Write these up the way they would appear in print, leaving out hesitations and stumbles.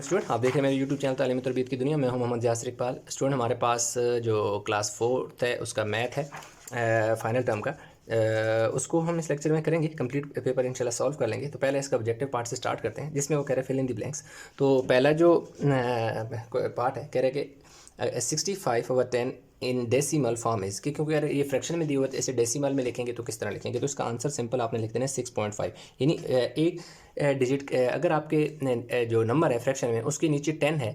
Student आप देख रहे हैं मेरे यूट्यूब चैनल तालीम तरबियत की दुनिया। मैं हूं मोहम्मद यासिर इकबाल। स्टूडेंट हमारे पास जो क्लास 4th है उसका मैथ है फाइनल टर्म का, उसको हम इस लेक्चर में करेंगे। कंप्लीट पेपर इंशाल्लाह सॉल्व कर लेंगे। तो पहले इसका ऑब्जेक्टिव पार्ट से स्टार्ट करते हैं जिसमें वो कह रहे हैं फिल इन द ब्लैंक्स। तो पहला जो पार्ट है कह रहे कि 65/10 इन डेसिमल फॉर्म इज़ कि क्योंकि यार ये फ्रैक्शन में दी हुआ है, इसे डेसिमल में लिखेंगे तो किस तरह लिखेंगे। तो इसका आंसर सिंपल आपने लिख देना है 6.5। यानी एक डिजिट अगर आपके जो नंबर है फ्रैक्शन में उसके नीचे 10 है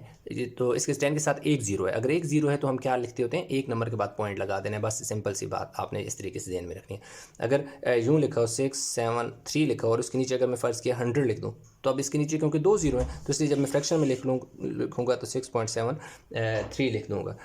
तो इसके 10 के साथ एक जीरो है। अगर एक जीरो है तो हम क्या लिखते होते हैं, एक नंबर के बाद पॉइंट लगा देना है। बस सिंपल सी बात आपने इस तरीके से ध्यान में रखनी है। अगर यूँ लिखा हो 673 लिखा हो और उसके नीचे अगर मैं फ़र्ज़ किया 100 लिख दूँ तो अब इसके नीचे क्योंकि दो जीरो है तो इसलिए जब मैं फ्रैक्शन में लिखूँगा तो 6.73 लिख दूँगा।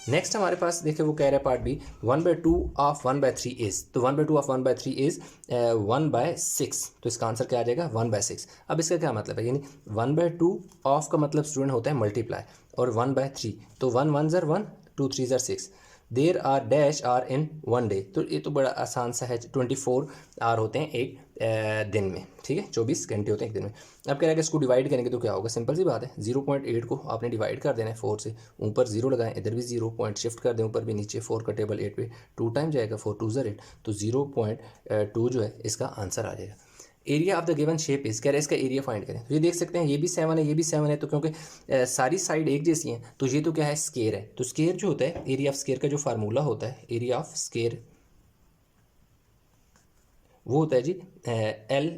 नेक्स्ट हमारे पास देखिए वो कह रहा है पार्ट बी 1/2 ऑफ 1/3 इज़। तो 1/2 ऑफ 1/3 इज़ 1/6। तो इसका आंसर क्या आ जाएगा 1/6। अब इसका क्या मतलब है, यानी 1/2 ऑफ का मतलब स्टूडेंट होता है मल्टीप्लाई और 1/3 तो 1 1 ज़र 1 2 3 ज़र 6। There are dash hour in one day. तो ये तो बड़ा आसान सा है। 24 आर होते हैं एक दिन में, ठीक है, 24 घंटे होते हैं एक दिन में। अब कह रहा है कि इसको डिवाइड करेंगे तो क्या होगा, सिंपल सी बात है 0.8 को आपने डिवाइड कर देना है 4 से। ऊपर 0 लगाएं, इधर भी 0 पॉइंट शिफ्ट कर दें, ऊपर भी नीचे 4 का टेबल 8 पे 2 टाइम जाएगा, 4 2 ज़र 8 तो 0.2 जो है इसका आंसर आ जाएगा। Area of the given shape is, कह रहे हैं इसका एरिया फाइंड करें। तो ये देख सकते हैं ये भी 7 है ये भी 7 है। तो क्योंकि सारी साइड एक जैसी हैं तो ये तो क्या है स्केयर है। तो स्केयर जो होता है, एरिया ऑफ स्केयर का जो फार्मूला होता है, एरिया ऑफ स्केयर वो होता है जी एल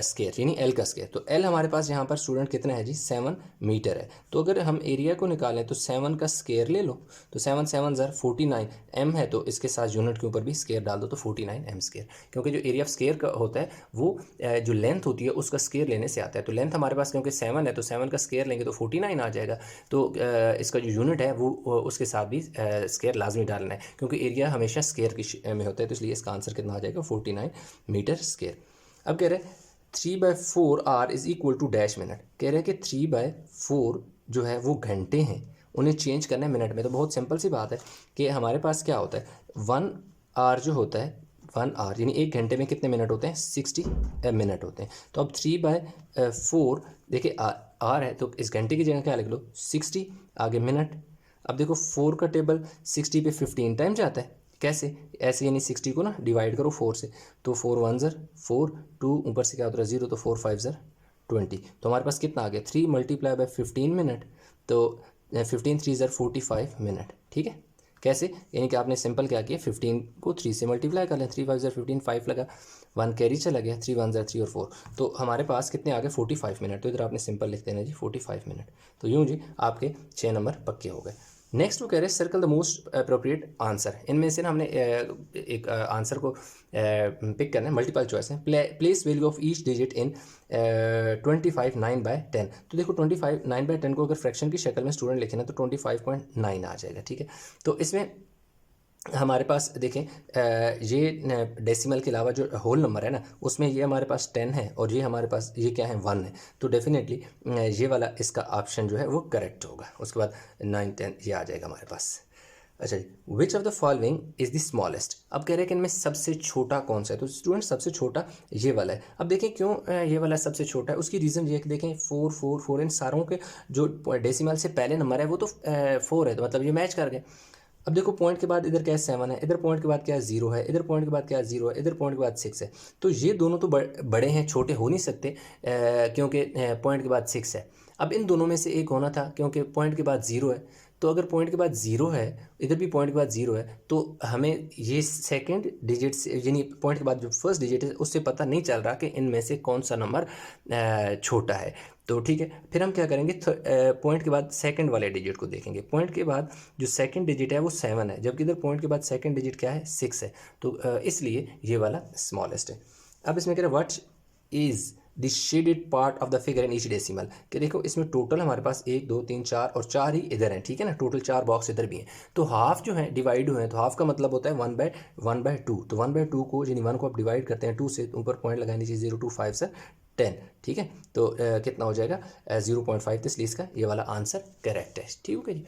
स्केयर, यानी एल का स्केयर। तो एल हमारे पास यहाँ पर स्टूडेंट कितना है जी 7 मीटर है। तो अगर हम एरिया को निकालें तो 7 का स्केयर ले लो तो 7 7 ज़र 49 एम है तो इसके साथ यूनिट के ऊपर भी स्केयर डाल दो तो 49 एम स्केयर। क्योंकि जो एरिया ऑफ स्केयर का होता है वो जो लेंथ होती है उसका स्केयर लेने से आता है। तो लेंथ हमारे पास क्योंकि 7 है तो 7 का स्केयर लेंगे तो 49 आ जाएगा। तो इसका जो यूनिट है वो उसके साथ भी स्केयर लाजमी डालना है क्योंकि एरिया हमेशा स्केयर में होता है। तो इसलिए इसका आंसर कितना आ जाएगा 49 मीटर स्केयर। अब कह रहे हैं 3/4 hour is equal to dash minute. कह रहे हैं कि 3/4 जो है वो घंटे हैं, उन्हें चेंज करना है मिनट में। तो बहुत सिंपल सी बात है कि हमारे पास क्या होता है 1 आर जो होता है 1 आर यानी एक घंटे में कितने मिनट होते हैं 60 मिनट होते हैं। तो अब 3/4 देखिए आर है तो इस घंटे की जगह क्या लिख लो 60 आगे मिनट। अब देखो 4 का टेबल 60 पे 15 टाइम जाता है। कैसे, ऐसे यानी 60 को ना डिवाइड करो 4 से तो 4 1 ज़र 4 2 ऊपर से क्या होता है 0 तो 4 5 ज़र 20। तो हमारे पास कितना आ गया 3 × 15 मिनट तो 15 3 ज़र 45 मिनट। ठीक है, कैसे, यानी कि आपने सिंपल क्या किया 15 को 3 से मल्टीप्लाई कर लें। 3 5 ज़र 15 5 लगा 1 कैरी चला गया 3 1 ज़र 3 और 4 तो हमारे पास कितने आ गए 45 मिनट। तो इधर आपने सिंपल लिख देना जी 45 मिनट। तो यूँ जी आपके 6 नंबर पक्के हो गए। नेक्स्ट वो कह रहे हैं circle the most appropriate answer. इनमें से ना हमने एक आंसर को पिक करना है, मल्टीपल चॉइस है। Place value of each digit in 25 9/10। तो देखो 25 9/10 को अगर फ्रैक्शन की शक्ल में स्टूडेंट लिखे ना तो 25.9 आ जाएगा। ठीक है, तो इसमें हमारे पास देखें ये डेसिमल के अलावा जो होल नंबर है ना उसमें ये हमारे पास 10 है और ये हमारे पास ये क्या है 1 है। तो डेफिनेटली ये वाला इसका ऑप्शन जो है वो करेक्ट होगा। उसके बाद 9 10 ये आ जाएगा हमारे पास। अच्छा जी, which of the following is the smallest. अब कह रहे हैं कि इनमें सबसे छोटा कौन सा है। तो स्टूडेंट सबसे छोटा ये वाला है। अब देखें क्यों ये वाला सबसे छोटा है, उसकी रीज़न ये है कि देखें 4 4 4 इन सारों के जो डेसिमल से पहले नंबर है वो तो 4 है, तो मतलब ये मैच कर गए। अब देखो पॉइंट के बाद इधर क्या है 7 है, इधर पॉइंट के बाद क्या है 0 है, इधर पॉइंट के बाद क्या है 0 है, इधर पॉइंट के बाद 6 है। तो ये दोनों तो बड़े हैं, छोटे हो नहीं सकते क्योंकि पॉइंट के बाद 6 है। अब इन दोनों में से एक होना था क्योंकि पॉइंट के बाद 0 है। तो अगर पॉइंट के बाद 0 है, इधर भी पॉइंट के बाद 0 है, तो हमें ये सेकंड डिजिट से यानी पॉइंट के बाद जो फर्स्ट डिजिट है उससे पता नहीं चल रहा कि इनमें से कौन सा नंबर छोटा है। तो ठीक है, फिर हम क्या करेंगे पॉइंट के बाद सेकंड वाले डिजिट को देखेंगे। पॉइंट के बाद जो सेकंड डिजिट है वो 7 है, जबकि इधर पॉइंट के बाद सेकंड डिजिट क्या है 6 है। तो इसलिए ये वाला स्मॉलेस्ट है। अब इसमें कह रहे what is the shaded part of the figure in each decimal. कि देखो इसमें टोटल हमारे पास 1 2 3 4 और 4 ही इधर हैं, ठीक है ना, टोटल 4 बॉक्स इधर भी हैं। तो हाफ जो है डिवाइड हुए हैं, तो हाफ का मतलब होता है 1/2। तो 1/2 को यानी 1 को आप डिवाइड करते हैं 2 से, ऊपर पॉइंट लगाने चाहिए 0 2 5 से 10। ठीक है, तो कितना हो जाएगा 0.5। तो इसलिए इसका ये वाला आंसर करेक्ट है। ठीक है जी,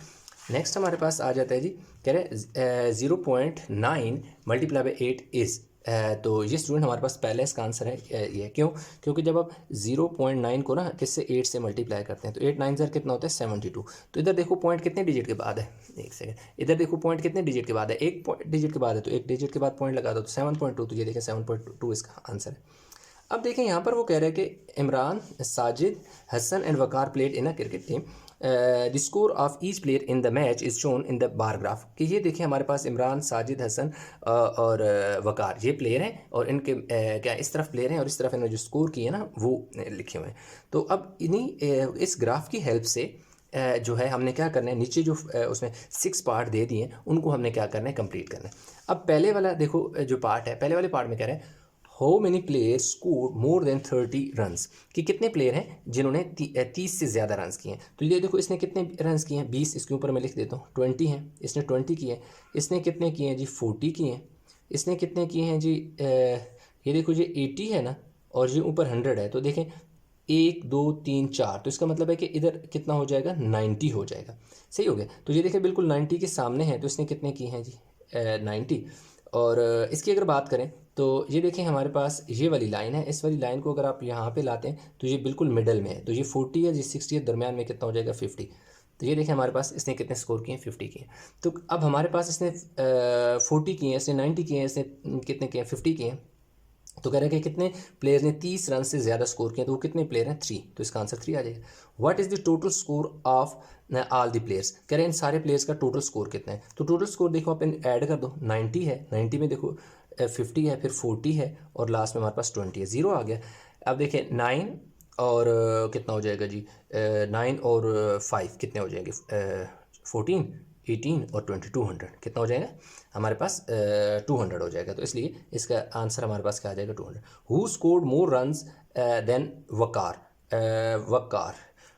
नेक्स्ट हमारे पास आ जाता है जी, कह रहे 0.9 × 8 इज़। तो ये स्टूडेंट हमारे पास पहले इसका आंसर है ये। क्यों? क्योंकि जब आप 0.9 को ना किससे 8 से मल्टीप्लाई करते हैं तो 8 9 ज़र कितना होता है 72। तो इधर देखो पॉइंट कितने डिजिट के बाद है, एक सेकंड, इधर देखो पॉइंट कितने डिजिट के बाद है, एक डिजिट के बाद है, तो एक डिजिट के बाद पॉइंट लगा दो तो 7.2। तो ये देखें 7.2 इसका आंसर है। अब देखें यहाँ पर वो कह रहे हैं कि Imran, Sajid, Hasan and Waqar played in a cricket team, the score of each player in the match is shown in the bar graph. कि ये देखें हमारे पास इमरान, साजिद, हसन और वकार ये प्लेयर हैं और इनके क्या इस तरफ प्लेयर हैं और इस तरफ इन्होंने जो स्कोर किए ना वो लिखे हुए हैं। तो अब इन्हीं इस ग्राफ की हेल्प से जो है हमने क्या करना है, नीचे जो उसमें 6 पार्ट दे दिए हैं उनको हमने क्या करना है, कंप्लीट करना है। अब पहले वाला देखो जो पार्ट है, पहले वाले पार्ट में कह रहे हैं how many players score more than 30 runs, कि कितने प्लेयर हैं जिन्होंने 30 से ज़्यादा रन्स किए हैं। तो ये देखो इसने कितने रन्स किए हैं 20, इसके ऊपर मैं लिख देता हूँ 20 हैं, इसने 20 किए हैं। इसने कितने किए हैं जी 40 किए हैं। इसने कितने किए हैं जी ये देखो जी 80 है ना और ये ऊपर 100 है। तो देखें 1 2 3 4, तो इसका मतलब है कि इधर कितना हो जाएगा 90 हो जाएगा। सही हो गया। तो ये देखें बिल्कुल 90 के सामने है, तो इसने कितने किए हैं जी 90। और इसकी अगर बात करें तो ये देखें हमारे पास ये वाली लाइन है, इस वाली लाइन को अगर आप यहाँ पे लाते हैं तो ये बिल्कुल मिडल में है। तो ये 40 है, ये 60 है, दरमियान में कितना हो जाएगा 50। तो ये देखें हमारे पास इसने कितने स्कोर किए हैं 50 किए। तो अब हमारे पास इसने 40 किए हैं, इसने 90 किए हैं, इसने कितने किए हैं 50 किए हैं। तो कह रहे हैं कि कितने प्लेयर ने 30 रन से ज़्यादा स्कोर किए, तो वो कितने प्लेयर हैं 3। तो इसका आंसर 3 आ जाएगा। What is the total score of all the players, कह रहे हैं इन सारे प्लेयर्स का टोटल स्कोर कितना है। तो टोटल स्कोर देखो आप ऐड कर दो, 90 है, 90 में देखो 50 है, फिर 40 है और लास्ट में हमारे पास 20 है, 0 आ गया। अब देखें 9 और कितना हो जाएगा जी 9 और 5 कितने हो जाएंगे 14 18 और 20 200 कितना हो जाएगा हमारे पास 200 हो जाएगा। तो इसलिए इसका आंसर हमारे पास क्या आ जाएगा 200। Who scored more runs than Waqar,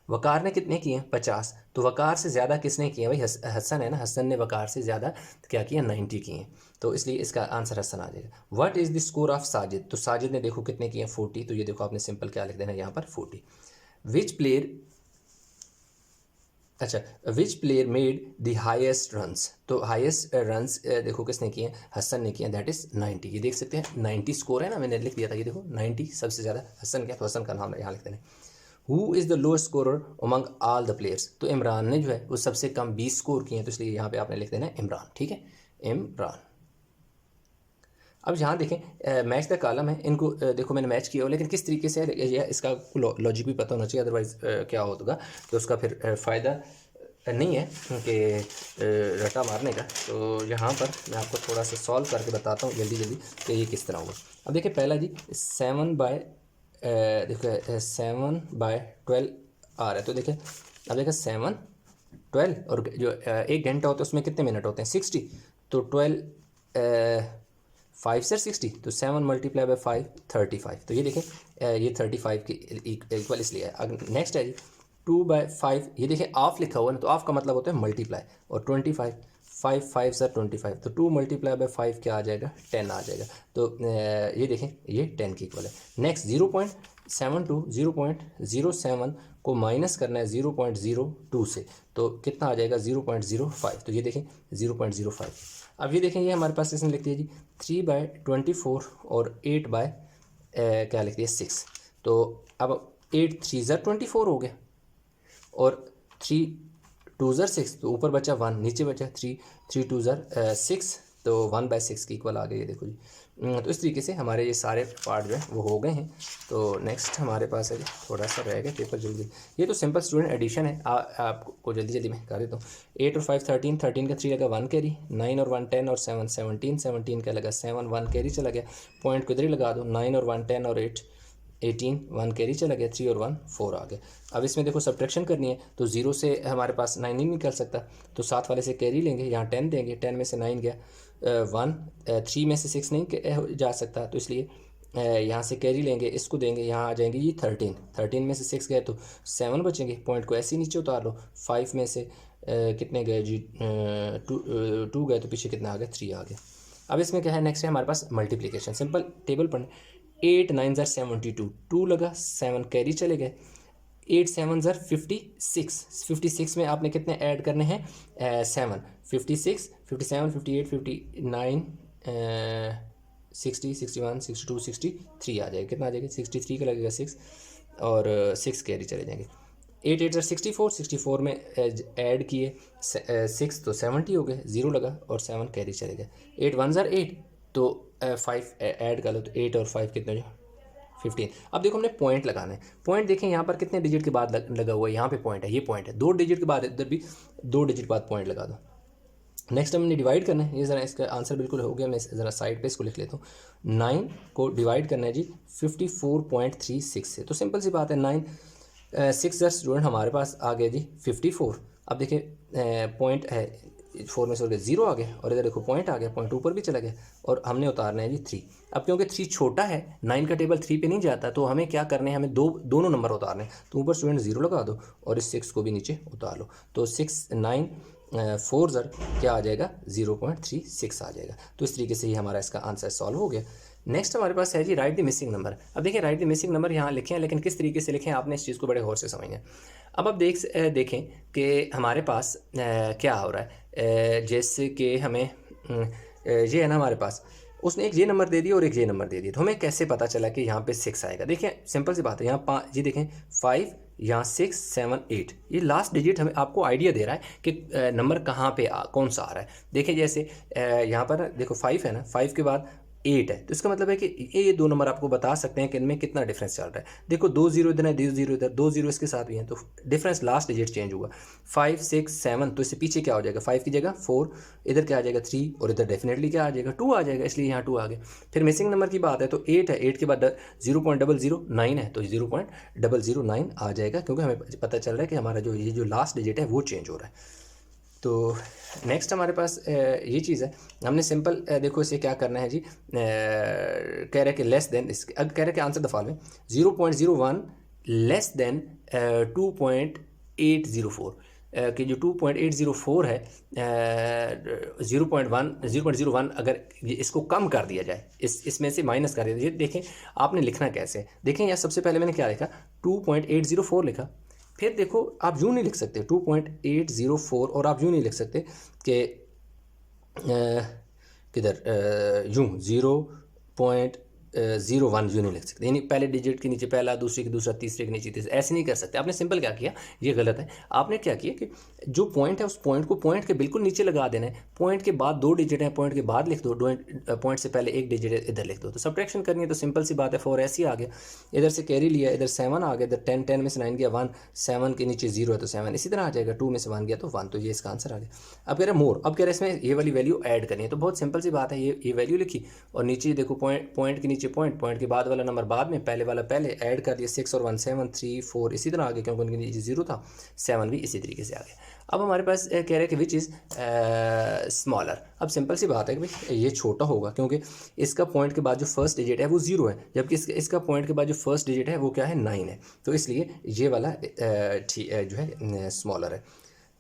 Waqar ने कितने किए 50। तो वकार से ज़्यादा किसने किए भाई हसन है ना, हसन ने वकार से ज़्यादा क्या किया 90 किए। तो इसलिए इसका आंसर हसन आ जाएगा। What is the score of Sajid, तो साजिद ने देखो कितने किए 40। तो ये देखो आपने सिंपल क्या लिख देना यहाँ पर 40। विच प्लेयर, अच्छा विच player made the highest runs, तो हाईएस्ट रन्स देखो किसने किए हैं हसन ने किए, दैट इज़ 90। ये देख सकते हैं 90 स्कोर है ना, मैंने लिख दिया था, ये देखो 90 सबसे ज़्यादा हसन क्या, तो हसन का नाम यहाँ लिख देना। Who is the lowest scorer among all the players, तो इमरान ने जो है वो सबसे कम 20 स्कोर किए हैं, तो इसलिए यहाँ पे आपने लिख देना है इमरान। ठीक है इमरान। अब यहाँ देखें मैच द कॉलम है, इनको देखो मैंने मैच किया हो, लेकिन किस तरीके से है इसका लॉजिक भी पता होना चाहिए, अदरवाइज़ क्या होगा कि उसका फिर फ़ायदा नहीं है कि रटा मारने का। तो यहाँ पर मैं आपको थोड़ा सा सॉल्व करके बताता हूँ जल्दी जल्दी कि ये किस तरह होगा। अब देखिए पहला जी 7/, देखो 7/12 आ रहा है। तो देखिए अब देखिए 7 12 और जो 1 घंटा होता है उसमें कितने मिनट होते हैं 60। तो 12 5 से 60, तो 7 मल्टीप्लाई बाई 5 35। तो ये देखें ये 35 के इक्वल इसलिए है। अगर नेक्स्ट है जी 2/5, ये देखें ऑफ लिखा हुआ है ना, तो ऑफ का मतलब होता है मल्टीप्लाई, और 25 5 5 सर 25, तो 2 मल्टीप्लाई बाई 5 क्या आ जाएगा 10 आ जाएगा। तो ये देखें ये 10 के इक्वल है। नेक्स्ट 0.72 0.07 को माइनस करना है 0.02 से, तो कितना आ जाएगा 0.05। तो ये देखें 0.05। अब ये देखें ये हमारे पास इसने लिख दिया जी 3/24 और 8/ क्या लिख दिया 6। तो अब 8 3 ज़र 24 हो गया और 3 2 ज़र 6, तो ऊपर बचा 1, नीचे बचा 3 3 2 ज़र 6, तो 1/6 की इक्वल आ गई है देखो जी। तो इस तरीके से हमारे ये सारे पार्ट जो है वो हो गए हैं। तो नेक्स्ट हमारे पास है थोड़ा सा रह गया पेपर जल्दी। ये तो सिंपल स्टूडेंट एडिशन है, आपको जल्दी जल्दी मैं कर देता हूँ। 8 और 5 13, 13 का 3 लगा 1 कैरी, 9 और 1 10 और 7 17, 17 का लगा 7 1 कैरी चला गया, पॉइंट को इधर ही लगा दो, 9 और 1 10 और 8 18 1 कैरी चला गया, 3 और 1 4 आ गया। अब इसमें देखो सब्ट्रैक्शन करनी है, तो 0 से हमारे पास 9 ही निकल सकता, तो साथ वाले से कैरी लेंगे, यहाँ 10 देंगे, 10 में से 9 गया 1, 3 में से 6 नहीं जा सकता, तो इसलिए यहाँ से कैरी लेंगे, इसको देंगे, यहाँ आ जाएंगे ये 13 में से 6 गए तो 7 बचेंगे, पॉइंट को ऐसे ही नीचे उतार लो। 5 में से कितने गए जी 2 गए, तो पीछे कितना आ गया 3 आ गया। अब इसमें क्या है नेक्स्ट है हमारे पास मल्टीप्लिकेशन, सिंपल टेबल पढ़ने। 8 9 ज़र 72, 2 लगा 7 कैरी चले गए, 8 7 ज़र 56, 56 में आपने कितने ऐड करने हैं 7, 56 57 58 59 60, 61, 62, 63 आ जाएगा। कितना आ जाएगा? 63 का लगेगा 6 और 6 कैरी चले जाएंगे। 8 8 64, 64 में ऐड किए 6 तो 70 हो गए, 0 लगा और 7 कैरी चले गए। 8 1 8 तो 5 ऐड कर लो तो 8 और 5 कितने हो? 15। अब देखो हमने पॉइंट लगाना है। पॉइंट देखें यहाँ पर कितने डिजिट के बाद लगा हुआ है, यहाँ पे पॉइंट है, ये पॉइंट है। 2 डिजिट के बाद इधर भी 2 डिजिट के बाद पॉइंट लगा दो। नेक्स्ट हमने डिवाइड करना है। ये ज़रा इसका आंसर बिल्कुल हो गया, मैं ज़रा साइड पे इसको लिख लेता हूँ। 9 को डिवाइड करना है जी 54.36 से। तो सिंपल सी बात है, 9 6 स्टूडेंट हमारे पास आ गया जी 54। अब देखिए पॉइंट है 4 में से हो गया 0 आ गया और इधर देखो पॉइंट आ गया, पॉइंट ऊपर भी चला गया और हमने उतारना है जी 3। अब क्योंकि 3 छोटा है, 9 का टेबल 3 पे नहीं जाता, तो हमें क्या करने हैं, हमें दोनों नंबर उतारने हैं। तो ऊपर स्टूडेंट 0 लगा दो और इस 6 को भी नीचे उतार लो। तो 6 9 4 ज़र क्या आ जाएगा? 0.36 आ जाएगा। तो इस तरीके से ही हमारा इसका आंसर सॉल्व हो गया। नेक्स्ट हमारे पास है जी राइट द मिसिंग नंबर। अब देखिए राइट द मिसिंग नंबर यहाँ लिखे हैं, लेकिन किस तरीके से लिखें आपने इस चीज़ को बड़े गौर से समझना है। अब आप देखें कि हमारे पास क्या हो रहा है। जैसे कि हमें ये है ना, हमारे पास उसने एक ये नंबर दे दिया और एक ये नंबर दे दिया, तो हमें कैसे पता चला कि यहाँ पे 6 आएगा? देखिए सिंपल सी बात है, यहाँ 5 जी देखें 5, यहाँ 6 7 8, ये लास्ट डिजिट हमें आपको आइडिया दे रहा है कि नंबर कहाँ पे कौन सा आ रहा है। देखिए जैसे यहाँ पर देखो 5 है ना, 5 के बाद 8 है, तो इसका मतलब है कि ये 2 नंबर आपको बता सकते हैं कि इनमें कितना डिफरेंस चल रहा है। देखो 2 0 इधर है, 2 0 इधर, 2 0 इसके साथ भी हैं, तो डिफरेंस लास्ट डिजिट चेंज हुआ। 5 6 7, तो इससे पीछे क्या हो जाएगा? 5 की जगह 4, इधर क्या आ जाएगा? 3 और इधर डेफिनेटली क्या आ जाएगा? 2 आ जाएगा, इसलिए यहाँ 2 आ गया। फिर मिसिंग नंबर की बात है तो 8 है, 8 के बाद 0.009 है, तो 0.009 आ जाएगा, क्योंकि हमें पता चल रहा है कि हमारा जो लास्ट डिजिट है वो चेंज हो रहा है। तो नेक्स्ट हमारे पास ये चीज़ है, हमने सिंपल देखो इसे क्या करना है जी, कह रहे हैं कि लेस देन, इसके अब कह रहे हैं कि answer the following 0.01 less than 2.804 कि जो 2.804 है 0.01 अगर इसको कम कर दिया जाए, इसमें से माइनस कर दिया जाए। देखें आपने लिखना कैसे, देखें यार सबसे पहले मैंने क्या लिखा? 2.804 लिखा। फिर देखो आप यूँ नहीं लिख सकते 2.804 और आप यूँ नहीं लिख सकते कि किधर यूँ 0.01 यूँ नहीं लिख सकते, यानी पहले डिजिट के नीचे पहला, दूसरे के दूसरा, तीसरे के नीचे तीसरा, ऐसे नहीं कर सकते। आपने सिंपल क्या किया, ये गलत है। आपने क्या किया कि जो पॉइंट है उस पॉइंट को पॉइंट के बिल्कुल नीचे लगा देना है। पॉइंट के बाद 2 डिजिट है, पॉइंट के बाद लिख दो, पॉइंट से पहले 1 डिजिट इधर लिख दो। तो सब्ट्रैक्शन करनी है तो सिंपल सी बात है, 4 ऐसे ही आ गया, इधर से कैरी लिया, इधर 7 आ गया, इधर 10, 10 में से 9 गया 1, 7 के नीचे 0 है तो 7 इसी तरह आ जाएगा, 2 में से 1 गया तो 1, तो ये इसका आंसर आ गया। अब कह रहे हैं मोर, अब कह रहे हैं इसमें ये वाली वैल्यू ऐड करनी है, तो बहुत सिंपल सी बात है, ये वैल्यू लिखी और नीचे देखो पॉइंट के नीचे पॉइंट के बाद वाला नंबर बाद में, पहले वाला पहले, ऐड कर दिया 6 और 1 7 3 4 इसी तरह आ गया, क्योंकि उनके नीचे 0 था, 7 भी इसी तरीके से आ गया। अब हमारे पास कह रहे हैं कि विच इज़ स्मॉलर। अब सिंपल सी बात है कि भाई ये छोटा होगा, क्योंकि इसका पॉइंट के बाद जो फर्स्ट डिजिट है वो 0 है, जबकि इसका पॉइंट के बाद जो फर्स्ट डिजिट है वो क्या है? 9 है, तो इसलिए ये वाला जो है स्मॉलर है।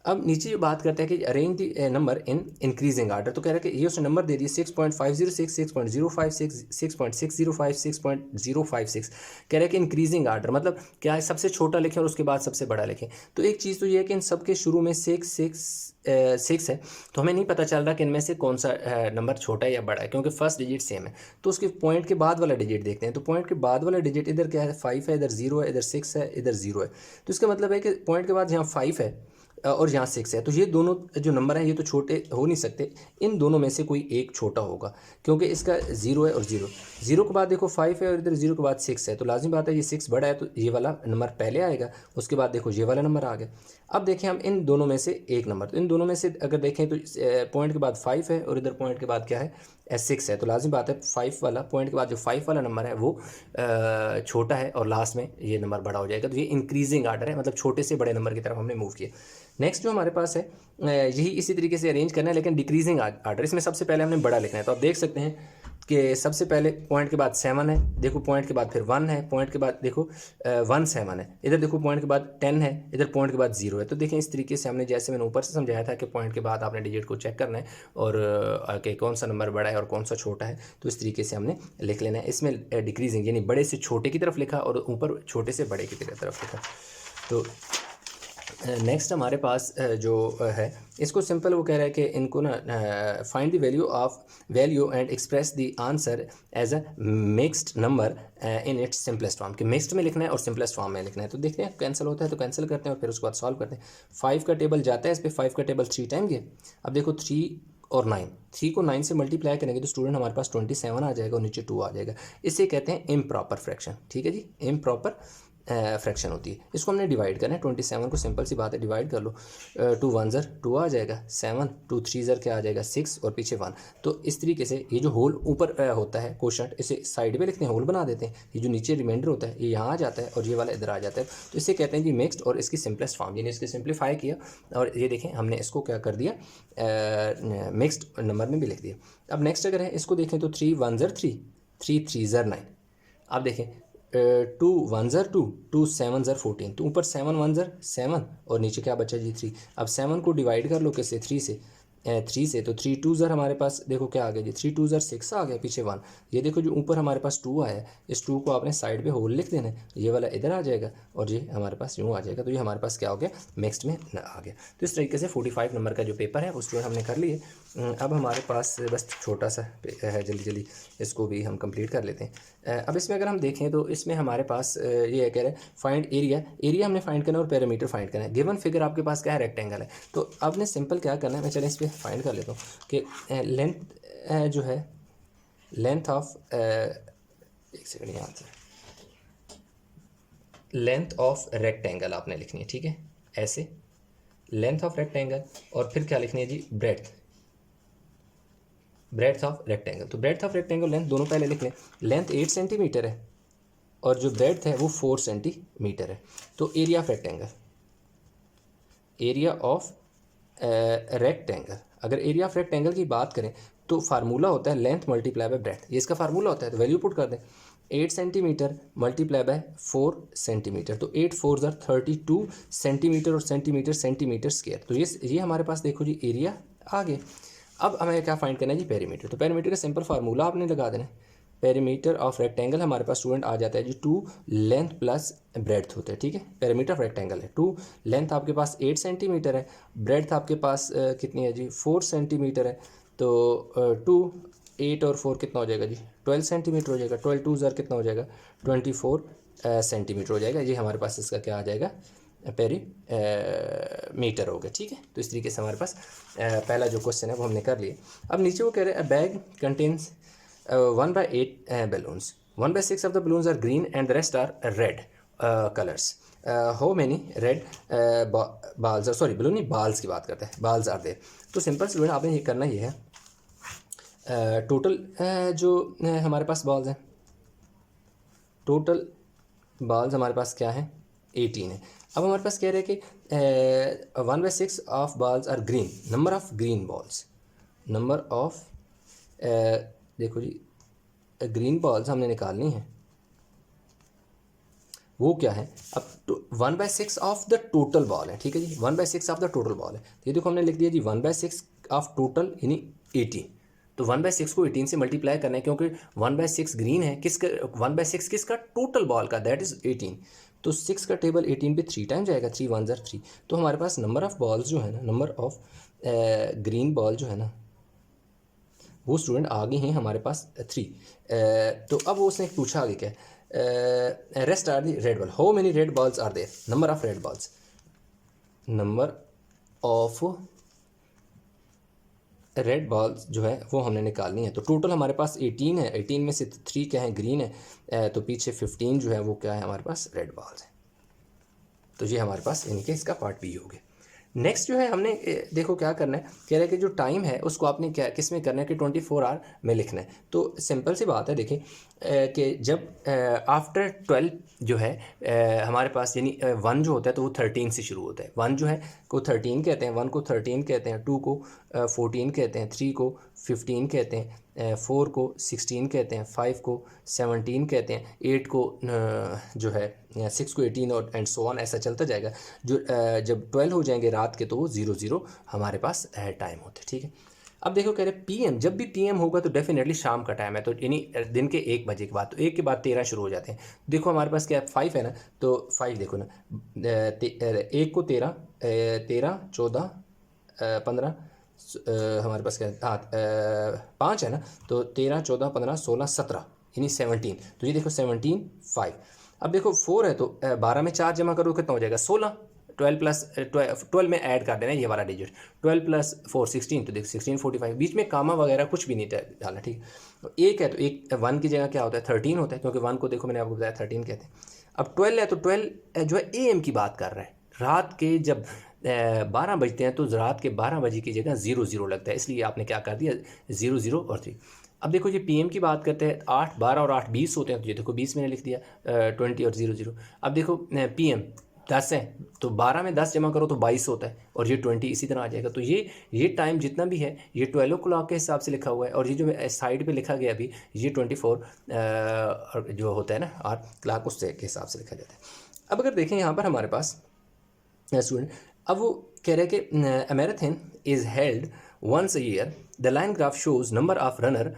अब नीचे जो बात करते हैं कि arrange the number in increasing order, तो कह रहे हैं कि ये उसने नंबर दे दिए 6.506, 6.056, 6.605, 6.056। कह रहे हैं कि इंक्रीजिंग आर्डर मतलब क्या है? सबसे छोटा लिखें और उसके बाद सबसे बड़ा लिखें। तो एक चीज़ तो ये है कि इन सब के शुरू में 6 है, तो हमें नहीं पता चल रहा कि इनमें से कौन सा नंबर छोटा है या बड़ा है, क्योंकि फर्स्ट डिजिट सेम है। तो उसके पॉइंट के बाद वाला डिजिट देखते हैं, तो पॉइंट के बाद वाला डिजिट इधर क्या है? 5 है, इधर 0 है, इधर 6 है, इधर 0 है। तो इसका मतलब है कि पॉइंट के बाद यहाँ 5 है और यहाँ 6 है, तो ये दोनों जो नंबर हैं ये तो छोटे हो नहीं सकते, इन दोनों में से कोई एक छोटा होगा, क्योंकि इसका 0 है और 0 के बाद देखो 5 है और इधर 0 के बाद 6 है, तो लाजमी बात है ये 6 बड़ा है, तो ये वाला नंबर पहले आएगा, उसके बाद देखो ये वाला नंबर आ गया। अब देखें हम इन दोनों में से एक नंबर, तो इन दोनों में से अगर देखें तो पॉइंट के बाद 5 है और इधर पॉइंट के बाद क्या है? 6 है, तो लाजमी बात है 5 वाला, पॉइंट के बाद जो 5 वाला नंबर है वो छोटा है और लास्ट में ये नंबर बड़ा हो जाएगा। तो ये इंक्रीजिंग आर्डर है, मतलब छोटे से बड़े नंबर की तरफ हमने मूव किया। नेक्स्ट जो हमारे पास है यही इसी तरीके से अरेंज करना है, लेकिन डिक्रीजिंग आर्डर। इसमें सबसे पहले हमने बड़ा लिखना है, तो आप देख सकते हैं कि सबसे पहले पॉइंट के बाद 7 है, देखो पॉइंट के बाद फिर 1 है, पॉइंट के बाद देखो 1 7 है, इधर देखो पॉइंट के बाद 10 है, इधर पॉइंट के बाद 0 है। तो देखें इस तरीके से हमने, जैसे मैंने ऊपर से समझाया था कि पॉइंट के बाद आपने डिजिट को चेक करना है और कि कौन सा नंबर बड़ा है और कौन सा छोटा है, तो इस तरीके से हमने लिख लेना है। इसमें डिक्रीजिंग यानी बड़े से छोटे की तरफ लिखा और ऊपर छोटे से बड़े की तरफ लिखा। तो नेक्स्ट हमारे पास जो है इसको सिंपल वो कह रहा है कि इनको ना find the value and express the answer as a mixed number in its simplest form, कि मिक्स्ड में लिखना है और सिंपलेस्ट फॉर्म में लिखना है। तो देखते हैं कैंसिल होता है तो कैंसिल करते हैं और फिर उसके बाद सॉल्व करते हैं। 5 का टेबल जाता है इस पर, 5 का टेबल 3 टाइम गया। अब देखो 3 और 9, 3 को 9 से मल्टीप्लाई करेंगे तो स्टूडेंट हमारे पास 27 आ जाएगा और नीचे 2 आ जाएगा। इसे कहते हैं इम्प्रॉपर फ्रैक्शन। ठीक है जी, इम्प्रॉपर फ्रैक्शन होती है। इसको हमने डिवाइड करना है, 27 को सिंपल सी बात है डिवाइड कर लो। 2 1 ज़र 2 आ जाएगा, 7 2 3 ज़र क्या आ जाएगा 6 और पीछे 1। तो इस तरीके से ये जो होल ऊपर होता है क्वोशंट, इसे साइड में लिखते हैं, होल बना देते हैं। ये जो नीचे रिमाइंडर होता है ये यहाँ आ जाता है और ये वाला इधर आ जाता है। तो इसे कहते हैं जी मिक्स्ड और इसकी सिंपलेस्ट फॉर्म, यानी इसके सिंप्लीफाई किया और ये देखें हमने इसको क्या कर दिया, मिक्स्ड नंबर में भी लिख दिया। अब नेक्स्ट अगर है इसको देखें तो 3 1 ज़र 3, 3 3 ज़र 9। अब देखें 2 1 ज़र 2, 2 7 ज़र 14। तो ऊपर 7 1 ज़र 7 और नीचे क्या बचा जी 3। अब 7 को डिवाइड कर लो किससे, 3 से, 3 से। तो 3 2 ज़र हमारे पास देखो क्या आ गया जी, 3 2 ज़र 6 आ गया, पीछे 1। ये देखो जो ऊपर हमारे पास 2 आया है, इस 2 को आपने साइड पे होल लिख देना है, ये वाला इधर आ जाएगा और ये हमारे पास यूँ आ जाएगा। तो ये हमारे पास क्या हो गया, मिक्स्ड में आ गया। तो इस तरीके से 45 नंबर का जो पेपर है वो स्टूडेंट हमने कर लिए। अब हमारे पास बस छोटा सा है, जल्दी जल्दी इसको भी हम कंप्लीट कर लेते हैं। अब इसमें अगर हम देखें तो इसमें हमारे पास ये कह रहे हैं फाइंड एरिया हमने फाइंड करना है और पैरामीटर फाइंड करना है। गिवन फिगर आपके पास क्या है, रेक्टेंगल है। तो आपने सिंपल क्या करना है, मैं चलें इस पर फाइंड कर लेता हूँ कि लेंथ जो है, लेंथ ऑफ एक सेकंड यहाँ से, लेंथ ऑफ रेक्टेंगल आपने लिखनी है। ठीक है, ऐसे लेंथ ऑफ रेक्टेंगल और फिर क्या लिखनी है जी, ब्रेड्थ ऑफ रेक्टेंगल। तो ब्रेड्थ ऑफ रेक्टेंगल लेंथ दोनों पहले लिख लें। लेंथ 8 सेंटीमीटर है और जो ब्रेड्थ है वो 4 सेंटीमीटर है। तो area of rectangle, area of rectangle, अगर एरिया ऑफ रेक्टेंगल की बात करें तो फार्मूला होता है लेंथ मल्टीप्लाई बाय ब्रेड्थ, ये इसका फार्मूला होता है। तो वैल्यू पुट कर दें, 8 सेंटीमीटर मल्टीप्लाई बाय 4 सेंटीमीटर। तो 8 4 ज़र 32 सेंटीमीटर और सेंटीमीटर सेंटीमीटर स्क्वायर। तो ये हमारे पास देखो जी एरिया आ गया। अब हमें क्या फाइंड करना है जी, पेरीमीटर। तो पेरीमीटर का सिंपल फार्मूला आपने लगा देना है। पेरीमीटर ऑफ रेक्टेंगल हमारे पास स्टूडेंट आ जाता है जी 2 लेंथ प्लस ब्रेड्थ होता है। ठीक है, पेरीमीटर ऑफ रेक्टेंगल है 2, लेंथ आपके पास 8 सेंटीमीटर है, ब्रेड्थ आपके पास कितनी है जी 4 सेंटीमीटर है। तो 2 8 और 4 कितना हो जाएगा जी 12 सेंटीमीटर हो जाएगा। 12 2 ज़र कितना हो जाएगा 24 सेंटीमीटर हो जाएगा। ये हमारे पास इसका क्या आ जाएगा, मीटर हो गया। ठीक है, तो इस तरीके से हमारे पास पहला जो क्वेश्चन है वो हमने कर लिया। अब नीचे वो कह रहे हैं bag contains 1/8 balloons, 1/6 of the balloons are green and the rest are red colors. How many red balls, sorry balloon नहीं, balls की बात करते हैं, balls are there. तो सिंपल स्टूडेंट आपने ये करना ये है, टोटल जो हमारे पास बॉल्स हैं, टोटल बॉल्स हमारे पास क्या है 18 है। अब हमारे पास कह रहे हैं कि 1/6 of balls are green, number of green balls, number of देखो जी ग्रीन बॉल्स हमने निकालनी है, वो क्या है, अब 1/6 ऑफ द टोटल बॉल है। ठीक है जी, 1/6 ऑफ द टोटल बॉल है। ये देखो हमने लिख दिया जी 1/6 ऑफ टोटल यानी 18। तो 1/6 को 18 से मल्टीप्लाई करना है क्योंकि 1/6 ग्रीन है, किसका 1/6 किसका, टोटल बॉल का, दैट इज 18। तो 6 का टेबल 18 पे 3 टाइम जाएगा, 3 1 ज़र 3। तो हमारे पास नंबर ऑफ बॉल्स जो है ना, नंबर ऑफ ग्रीन बॉल जो है ना वो स्टूडेंट आ गए हैं हमारे पास 3। तो अब वो उसने पूछा आगे क्या, rest are the red ball, how many red balls are there, number of red balls, number of red balls जो है वो हमने निकालनी है। तो टोटल हमारे पास 18 है, 18 में से 3 क्या है ग्रीन है, तो पीछे 15 जो है वो क्या है हमारे पास रेड बॉल्स है। तो ये हमारे पास यानी कि इसका पार्ट बी हो गया। नेक्स्ट जो है हमने देखो क्या करना है, कह रहे हैं कि जो टाइम है उसको आपने क्या किस में करना है कि 24 आवर में लिखना है। तो सिंपल सी बात है, देखें कि जब आफ्टर 12 जो है हमारे पास यानी 1 जो होता है तो वो 13 से शुरू होता है। 1 जो है को 13 कहते हैं, 1 को 13 कहते हैं, 2 को 14 कहते हैं, 3 को 15 कहते हैं, 4 को 16 कहते हैं, 5 को 17 कहते हैं, 8 को जो है 6 को 18 और एंड सो ऑन, ऐसा चलता जाएगा। जो जब 12 हो जाएंगे रात के तो वो 0 हमारे पास टाइम होते हैं। ठीक है, अब देखो कह रहे पीएम, जब भी पीएम होगा तो डेफिनेटली शाम का टाइम है, तो यानी दिन के 1 बजे के बाद, तो 1 के बाद 13 शुरू हो जाते हैं। देखो हमारे पास क्या 5 है ना, तो 5 देखो ना 1 को 13 13 14 15 हमारे पास क्या है, हाँ 5 है ना, तो 13 14 15 16 17 यानी 17। तो ये देखो 17 5। अब देखो 4 है तो 12 में 4 जमा करो कितना हो जाएगा 16। 12 प्लस 12 में ऐड कर देना ये वाला डिजिट, 12 प्लस 4 16, तो देखो 16 45। बीच में कामा वगैरह कुछ भी नहीं डालना, ठीक। तो एक है तो एक 1 की जगह क्या होता है 13 होता है, क्योंकि 1 को देखो मैंने आपको बताया 13 कहते हैं। अब 12 है तो 12 जो है AM की बात कर रहा है, रात के जब 12 बजते हैं तो रात के 12 बजे की जगह 00 लगता है, इसलिए आपने क्या कर दिया 00 और 3। अब देखो ये PM की बात करते हैं, 8 12 और 8 20 होते हैं, तो ये देखो 20 मैंने लिख दिया 20 और 00। अब देखो PM 10 है तो 12 में 10 जमा करो तो 22 होता है, और ये 20 इसी तरह आ जाएगा। तो ये टाइम जितना भी है ये 12 o'clock के हिसाब से लिखा हुआ है, और ये जो साइड पे लिखा गया अभी ये 24 जो होता है ना आर क्लाक उससे के हिसाब से लिखा जाता है। अब अगर देखें यहाँ पर हमारे पास स्टूडेंट, अब वो कह रहे हैं कि a marathon is held once a year. The line graph shows number of runner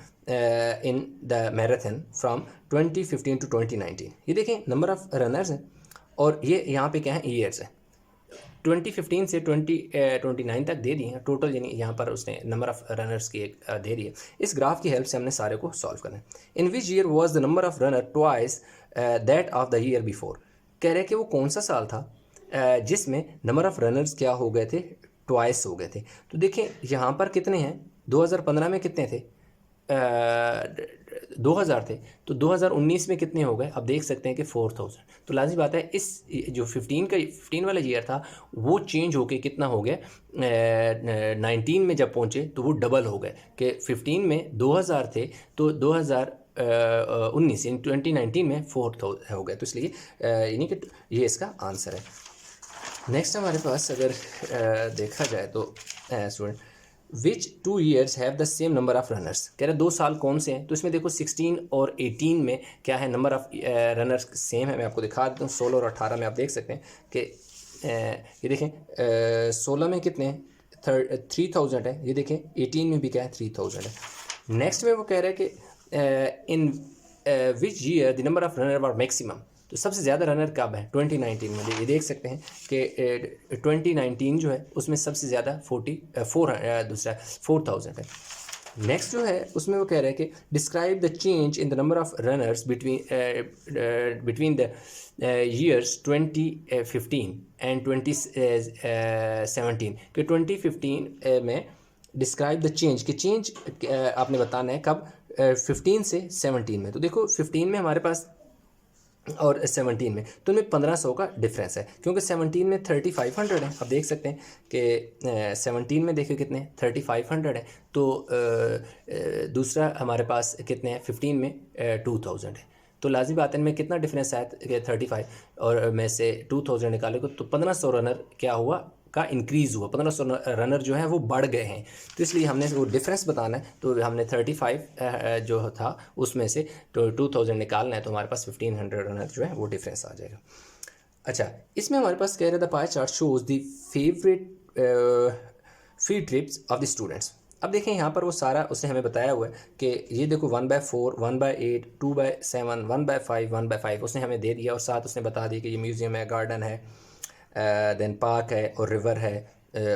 in the marathon from 2015 to 2019. ये देखें नंबर ऑफ रनर्स हैं, और ये यहाँ पे क्या है ईयर्स है, 2015 से 2029 तक दे दिए हैं टोटल, यानी यहाँ पर उसने नंबर ऑफ रनर्स की एक दे दी है। इस ग्राफ की हेल्प से हमने सारे को सॉल्व करना है। In which year was the number of runner twice that of the year before. कह रहे हैं कि वो कौन सा साल था जिसमें नंबर ऑफ रनर्स क्या हो गए थे ट्वाइस हो गए थे। तो देखें यहाँ पर कितने हैं, 2015 में कितने थे 2000 थे, तो 2019 में कितने हो गए, अब देख सकते हैं कि 4000। तो लाजिम बात है इस जो 15 वाला ईयर था वो चेंज होके कितना हो गया 19 में जब पहुँचे तो वो डबल हो गए, कि 15 में 2000 थे तो 2019 यानी 2019 में 4000 हो गए। तो इसलिए यानी कि ये इसका आंसर है। नेक्स्ट हमारे पास अगर देखा जाए तो student, which 2 years have the same number of runners. कह रहे 2 साल कौन से हैं, तो इसमें देखो 16 और 18 में क्या है नंबर ऑफ रनर्स सेम है। मैं आपको दिखा देता हूँ 16 और 18 में आप देख सकते हैं कि ये देखें 16 में कितने हैं 3000 है, ये देखें 18 में भी क्या है 3000 है। नेक्स्ट में वो कह रहे हैं कि in which year the number of runner were maximum. तो सबसे ज़्यादा रनर कब है 2019 में, ये देख सकते हैं कि 2019 जो है उसमें सबसे ज़्यादा 4000 है। नेक्स्ट जो है उसमें वो कह रहे हैं कि describe the change in the number of runners between the years 2015 and 2017। कि 2015 में डिस्क्राइब द चेंज, कि चेंज आपने बताना है कब 15 से 17 में। तो देखो 15 में हमारे पास और 17 में तो उनमें 1500 का डिफरेंस है, क्योंकि 17 में 3500 है। अब देख सकते हैं कि 17 में देखिए कितने 3500 है, तो दूसरा हमारे पास कितने हैं 15 में 2000 है। तो लाजिम बात है इनमें कितना डिफरेंस आया कि 35 और में से 2000 निकालेगा तो 1500 रनर क्या हुआ का इंक्रीज़ हुआ, 1500 रनर जो है वो बढ़ गए हैं। तो इसलिए हमने वो डिफरेंस बताना है, तो हमने 35 जो था उसमें से तो 2000 निकालना है, तो हमारे पास 1500 रनर जो है वो डिफरेंस आ जाएगा। अच्छा, इसमें हमारे पास कह रहे थे pie chart shows the favourite field trips of the students. अब देखें यहाँ पर वो सारा उसने हमें बताया हुआ है कि ये देखो 1/4 1/8 2/7 1/5 1/5 उसने हमें दे दिया, और साथ उसने बता दिया कि ये म्यूज़ियम है, गार्डन है, देन पार्क है और रिवर है,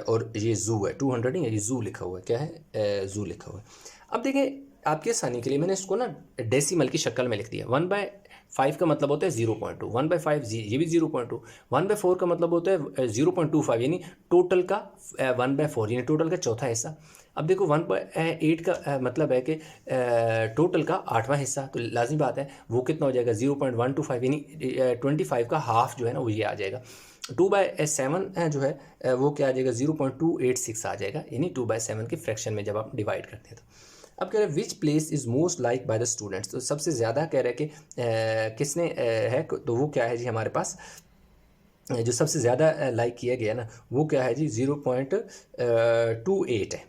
और ये ज़ू है। 200 नहीं है, ये ज़ू लिखा हुआ है, क्या है ज़ू लिखा हुआ है। अब देखें आपके आसानी के लिए मैंने इसको ना डेसिमल की शक्ल में लिख दिया। 1/5 का मतलब होता है 0.2, 1/5 ये भी 0.2, 1/4 का मतलब होता है 0.25 यानी टोटल का 1/4 यानी टोटल का चौथा हिस्सा। अब देखो 1/8 का मतलब है कि टोटल का 8वां हिस्सा, तो लाजिम बात है वो कितना हो जाएगा 0.125 यानी 25 का हाफ जो है ना वो ये आ जाएगा। 2/7 जो है वो क्या आ जाएगा 0.286 आ जाएगा, यानी 2/7 के फ्रैक्शन में जब आप डिवाइड करते हैं। तो अब कह रहे हैं विच place is most like by the students. तो सबसे ज़्यादा कह रहे हैं कि किसने है, तो वो क्या है जी हमारे पास जो सबसे ज़्यादा लाइक किया गया ना वो क्या है जी 0.28 है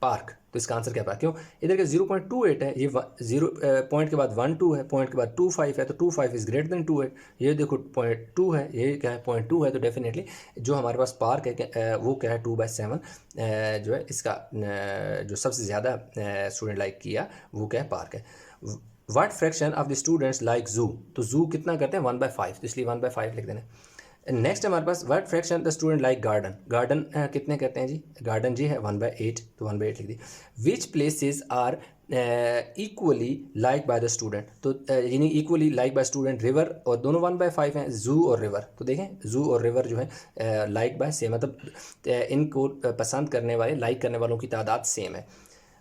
पार्क। तो इसका आंसर क्या पार्क, क्यों इधर का 0.28 है, ये 0 पॉइंट के बाद 1 2 है, पॉइंट के बाद 25 है, तो 25 इज़ ग्रेटर देन 2 है। ये देखो 0.2 है, ये क्या है 0.2 है, तो डेफिनेटली जो हमारे पास पार्क है वो क्या है 2/7 जो है इसका जो सबसे ज़्यादा स्टूडेंट लाइक किया वो क्या है पार्क है। What fraction of the students like zoo. तो ज़ू कितना करते हैं 1/5, तो इसलिए 1/5 लिख देना। नेक्स्ट हमारे पास what fraction the student like garden, garden कितने करते हैं जी, गार्डन जी है 1/8, तो 1/8 लिख दी। Which places are equally like by the student, तो यानी equally like by student river, और दोनों 1/5 हैं, जू और रिवर। तो देखें जू और रिवर जो है लाइक बाय सेम, मतलब इनको पसंद करने वाले, लाइक करने वालों की तादाद सेम है।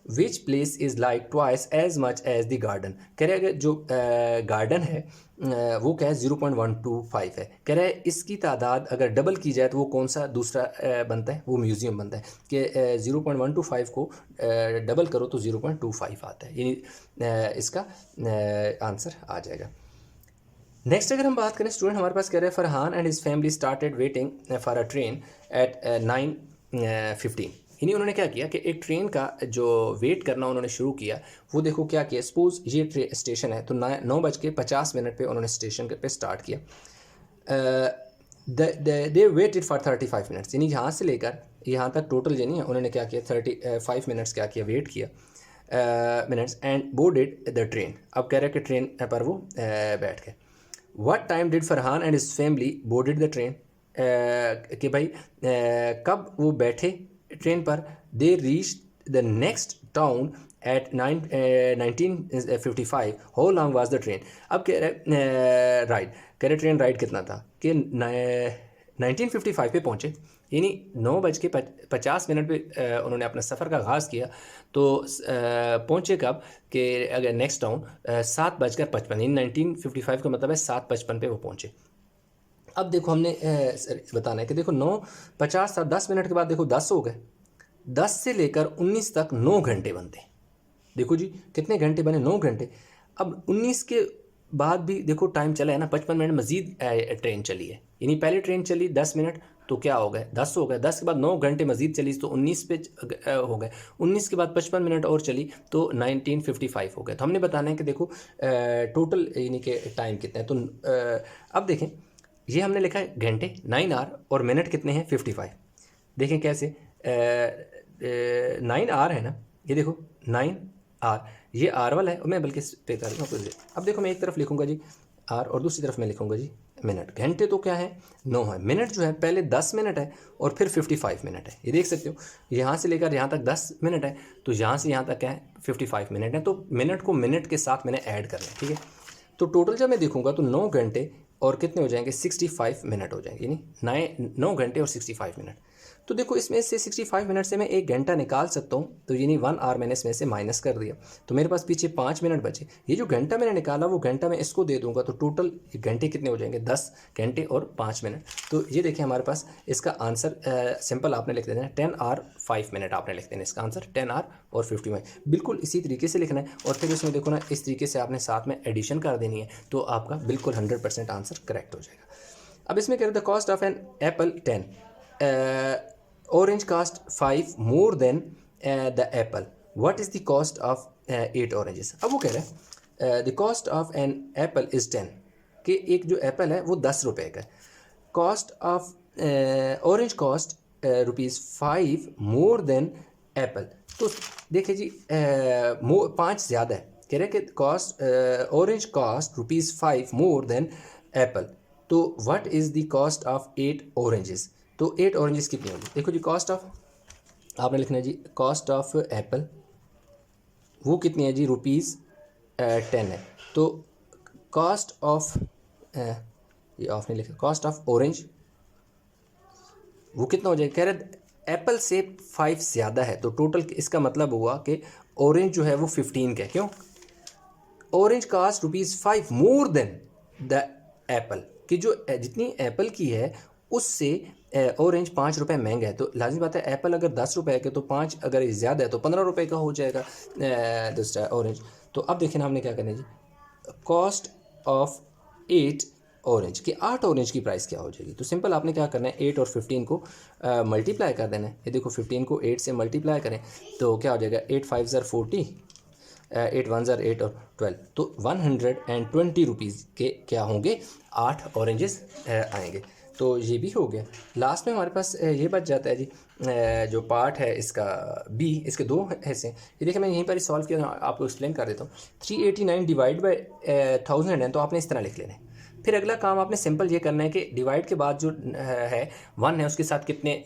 Which place is like twice as much as the garden, कह रहे हैं जो गार्डन है वो क्या है 0.125 है। कह रहे हैं इसकी तादाद अगर डबल की जाए तो वो कौन सा दूसरा बनता है, वो म्यूज़ियम बनता है कि 0.125 को डबल करो तो 0.25 आता है, यानी इसका आंसर आ जाएगा। नेक्स्ट अगर हम बात करें स्टूडेंट हमारे पास कह रहे हैं Farhan and his family started waiting for a train eight 9:15, यानी उन्होंने क्या किया कि एक ट्रेन का जो वेट करना उन्होंने शुरू किया। वो देखो क्या किया, सपोज ये स्टेशन है तो 9:50 पे उन्होंने स्टेशन पे स्टार्ट किया। दे वेटेड फॉर 35 मिनट्स, यानी यहाँ से लेकर यहाँ तक टोटल यानी उन्होंने क्या किया 35 मिनट्स क्या किया, वेट किया minutes, and boarded the train. अब कह रहे हैं कि ट्रेन पर वो बैठ गए। What time did Farhan and his family boarded the train, कि भाई कब वो बैठे ट्रेन पर। They reach the next town eight 1955, how long was the train. अब कह रहे राइड, कह रहे ट्रेन राइड कितना था कि 1955 पे पहुँचे, यानी 9:50 पे उन्होंने अपना सफ़र का आगाज़ किया। तो पहुँचे कब कि अगर नेक्स्ट टाउन 7:55, यानी 1955 का मतलब है 7:55 पे वो पहुँचे। अब देखो हमने बताना है कि देखो 9:50 था, 10 मिनट के बाद देखो 10 हो गए, 10 से लेकर 19 तक 9 घंटे बनते हैं। देखो जी कितने घंटे बने, 9 घंटे। अब 19 के बाद भी देखो टाइम चला है ना, 55 मिनट मज़ीद ट्रेन चली है, यानी पहले ट्रेन चली 10 मिनट तो क्या हो गए 10 हो गए, 10 के बाद 9 घंटे मज़ीद चली तो 19 पे हो गए, 19 के बाद 55 मिनट और चली तो 1955 हो गए। तो हमने बताना है कि देखो टोटल यानी कि टाइम कितना है। तो अब देखें ये हमने लिखा है घंटे 9 आवर और मिनट कितने हैं 55। देखें कैसे 9 आवर है ना, ये देखो 9 आर, ये आर वाला है और मैं बल्कि पे कर दूँ। अब देखो मैं एक तरफ लिखूंगा जी आर और दूसरी तरफ मैं लिखूंगा जी मिनट। घंटे तो क्या है 9 है, मिनट जो है पहले 10 मिनट है और फिर 55 मिनट है। ये देख सकते हो यहाँ से लेकर यहाँ तक 10 मिनट है, तो यहाँ से यहाँ तक क्या है 55 मिनट है। तो मिनट को मिनट के साथ मैंने ऐड करना है, ठीक है। तो टोटल जब मैं देखूंगा तो 9 घंटे और कितने हो जाएंगे 65 मिनट हो जाएंगे, यानी 9 घंटे और 65 मिनट। तो देखो इसमें से 65 मिनट से मैं 1 घंटा निकाल सकता हूँ, तो यानी 1 आवर मैंने इसमें से माइनस कर दिया, तो मेरे पास पीछे 5 मिनट बचे। ये जो घंटा मैंने निकाला वो घंटा मैं इसको दे दूंगा, तो टोटल घंटे कितने हो जाएंगे 10 घंटे और 5 मिनट। तो ये देखिए हमारे पास इसका आंसर सिंपल आपने लिख देना है 10 आवर 5 मिनट, आपने लिख देना इसका आंसर 10 आवर और 55। बिल्कुल इसी तरीके से लिखना है और फिर इसमें देखो ना इस तरीके से आपने साथ में एडिशन कर देनी है, तो आपका बिल्कुल 100% आंसर करेक्ट हो जाएगा। अब इसमें कह रहे the cost of an apple 10, orange cost 5 more than the apple, what is the cost of 8 oranges। अब वो कह रहे हैं the cost of an apple is 10, कि एक जो एप्पल है वो 10 रुपए का है। Cost of orange cost ₹5 more than apple, तो देखिए जी 5 ज़्यादा है, कह रहे हैं कि cost orange cost ₹5 more than apple, तो what is the cost of 8 oranges. तो 8 ऑरेंजेस कितनी होगी, देखो जी कॉस्ट ऑफ आपने लिखना है जी कॉस्ट ऑफ एप्पल वो कितनी है जी ₹10 है। तो कॉस्ट ऑफ ये आपने लिखा कॉस्ट ऑफ ऑरेंज वो कितना हो जाएगा, कह रहे एप्पल से 5 ज़्यादा है, तो टोटल इसका मतलब हुआ कि ऑरेंज जो है वो 15 का है। क्यों, orange cost ₹5 more than the apple, कि जो जितनी एप्पल की है उससे ऑरेंज 5 रुपये महंगा है। तो लाजमी बात है एप्पल अगर 10 रुपये के तो 5 अगर ज़्यादा है तो 15 रुपये का हो जाएगा दूसरा ऑरेंज। तो अब देखें ना हमने क्या करना है जी, कॉस्ट ऑफ 8 ऑरेंज की 8 ऑरेंज की प्राइस क्या हो जाएगी। तो सिंपल आपने क्या करना है 8 और 15 को मल्टीप्लाई कर देना है। ये देखो 15 को 8 से मल्टीप्लाई करें तो क्या हो जाएगा 8 5 ज़र 40, 8 1 ज़र 8 और 12, तो 120 रुपीज़ के क्या होंगे 8 ऑरेंजेस आएंगे। तो ये भी हो गया। लास्ट में हमारे पास ये बच जाता है जी जो पार्ट है इसका बी, इसके 2 हिस्से। ये देखिए मैं यहीं पर सॉल्व किया आपको एक्सप्लेन कर देता हूँ। 389 डिवाइड बाई 1000 है तो आपने इस तरह लिख लेना है फिर अगला काम आपने सिंपल ये करना है कि डिवाइड के बाद जो है 1 है उसके साथ कितने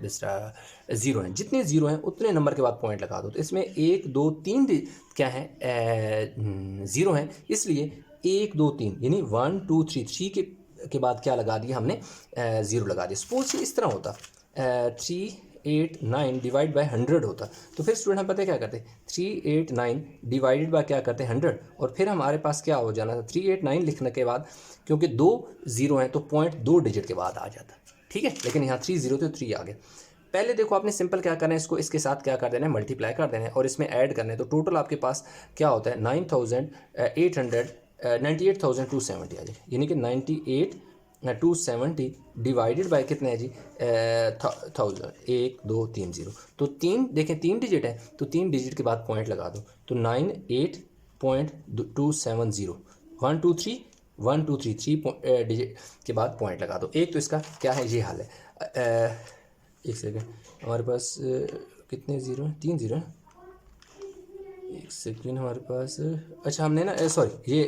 दूसरा 0 हैं, जितने 0 हैं उतने नंबर के बाद पॉइंट लगा दो। तो इसमें 1 2 3 क्या है 0 हैं, इसलिए 1 2 3 यानी 1 2 3 के बाद क्या लगा दिया हमने 0 लगा दिया। सपोज इस तरह होता 3 8 9 डिवाइड बाय 100 होता, तो फिर स्टूडेंट हम पता है क्या करते 3 8 9 डिवाइडेड बाय क्या करते 100, और फिर हमारे पास क्या हो जाना था 3 8 9 लिखने के बाद, क्योंकि 2 0 हैं तो पॉइंट 2 डिजिट के बाद आ जाता, ठीक है। लेकिन यहाँ 3 0 तो 3 आ गया। पहले देखो आपने सिंपल क्या करना है, इसको इसके साथ क्या कर देना है मल्टीप्लाई कर देना है और इसमें ऐड करना है। तो टोटल आपके पास क्या होता है 98,270 आ जाए, यानी कि 98,270 डिवाइडेड बाय कितने है जी 1000 1 2 3 0। तो 3 देखें 3 डिजिट है तो 3 डिजिट के बाद पॉइंट लगा दो, तो 98.270 1 2 3 1 2 3 3 डिजिट के बाद पॉइंट लगा दो। एक तो इसका क्या है ये हाल है। एक सेकेंड, हमारे पास कितने ज़ीरो हैं 3 ज़ीरो हैं। एक सेकेंड हमारे पास अच्छा हमने ना सॉरी ये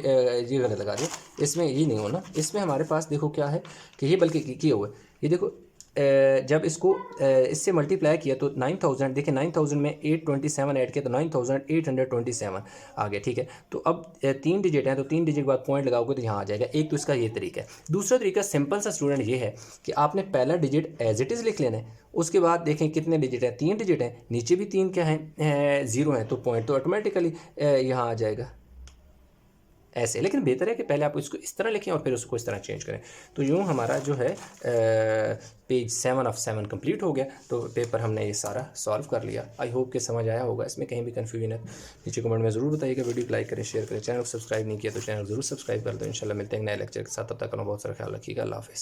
गलत लगा दिया, इसमें ये नहीं होना। इसमें हमारे पास देखो क्या है कि ये बल्कि किया हुआ है, ये देखो जब इसको इससे मल्टीप्लाई किया तो 9000, देखिए 9000 में 827 ऐड किया तो 9827 आ गया, ठीक है। तो अब 3 डिजिट हैं तो 3 डिजिट के बाद पॉइंट लगाओगे तो यहाँ आ जाएगा। एक तो इसका ये तरीका है। दूसरा तरीका सिंपल सा स्टूडेंट ये है कि आपने पहला डिजिट एज इट इज़ लिख लेना है, उसके बाद देखें कितने डिजिट हैं 3 डिजिट हैं, नीचे भी 3 क्या हैं 0 हैं, तो पॉइंट तो ऑटोमेटिकली यहाँ आ जाएगा ऐसे। लेकिन बेहतर है कि पहले आप इसको इस तरह लिखें और फिर उसको इस तरह चेंज करें। तो यूँ हमारा जो है पेज 7 ऑफ 7 कंप्लीट हो गया। तो पेपर हमने ये सारा सॉल्व कर लिया। आई होप कि समझ आया होगा। इसमें कहीं भी कन्फ्यूजन है नीचे कमेंट में ज़रूर बताइएगा। वीडियो को लाइक करें, शेयर करें, चैनल को सब्सक्राइब नहीं किया तो चैनल ज़रूर सब्सक्राइब कर दो। इंशाल्लाह मिलते हैं नए लेक्चर के साथ, तब तक बहुत सारा ख्याल रखिएगा। अल्लाह हाफ़िज़।